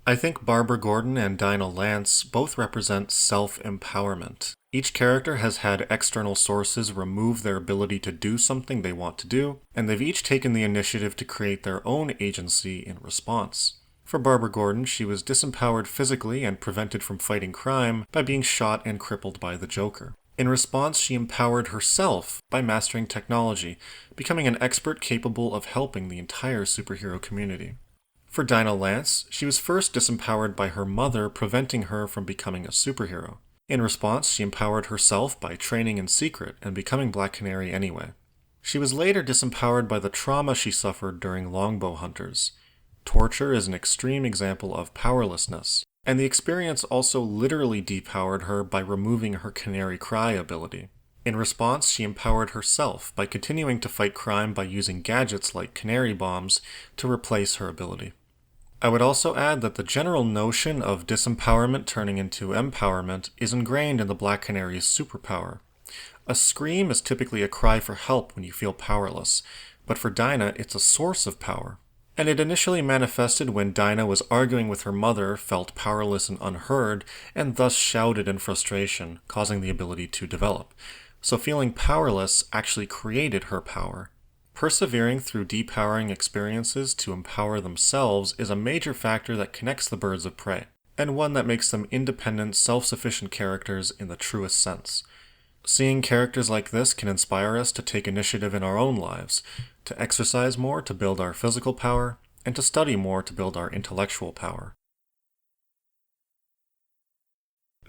I think Barbara Gordon and Dinah Lance both represent self-empowerment. Each character has had external sources remove their ability to do something they want to do, and they've each taken the initiative to create their own agency in response. For Barbara Gordon, she was disempowered physically and prevented from fighting crime by being shot and crippled by the Joker. In response, she empowered herself by mastering technology, becoming an expert capable of helping the entire superhero community. For Dinah Lance, she was first disempowered by her mother, preventing her from becoming a superhero. In response, she empowered herself by training in secret and becoming Black Canary anyway. She was later disempowered by the trauma she suffered during longbow hunters. Torture is an extreme example of powerlessness, and the experience also literally depowered her by removing her Canary Cry ability. In response, she empowered herself by continuing to fight crime by using gadgets like canary bombs to replace her ability. I would also add that the general notion of disempowerment turning into empowerment is ingrained in the Black Canary's superpower. A scream is typically a cry for help when you feel powerless, but for Dinah, it's a source of power. And it initially manifested when Dinah was arguing with her mother, felt powerless and unheard, and thus shouted in frustration, causing the ability to develop. So feeling powerless actually created her power. Persevering through depowering experiences to empower themselves is a major factor that connects the birds of prey, and one that makes them independent, self-sufficient characters in the truest sense. Seeing characters like this can inspire us to take initiative in our own lives, to exercise more to build our physical power, and to study more to build our intellectual power.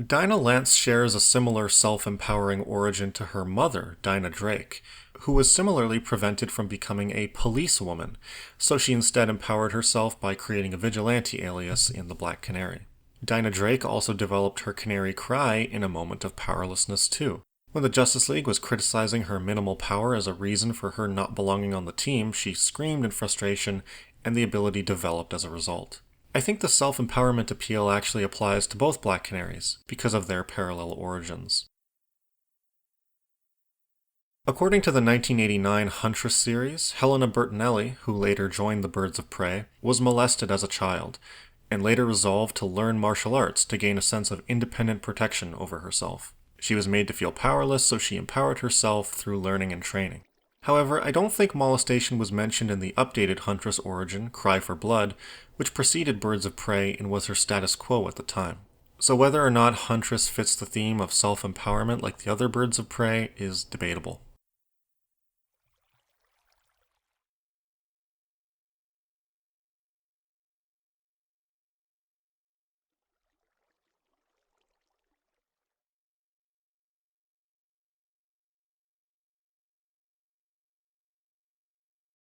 Dinah Lance shares a similar self-empowering origin to her mother, Dinah Drake, who was similarly prevented from becoming a policewoman, so she instead empowered herself by creating a vigilante alias in the Black Canary. Dinah Drake also developed her Canary Cry in a moment of powerlessness too. When the Justice League was criticizing her minimal power as a reason for her not belonging on the team, she screamed in frustration, and the ability developed as a result. I think the self-empowerment appeal actually applies to both Black Canaries, because of their parallel origins. According to the 1989 Huntress series, Helena Bertinelli, who later joined the Birds of Prey, was molested as a child, and later resolved to learn martial arts to gain a sense of independent protection over herself. She was made to feel powerless, so she empowered herself through learning and training. However, I don't think molestation was mentioned in the updated Huntress origin, Cry for Blood, which preceded Birds of Prey and was her status quo at the time. So whether or not Huntress fits the theme of self-empowerment like the other Birds of Prey is debatable.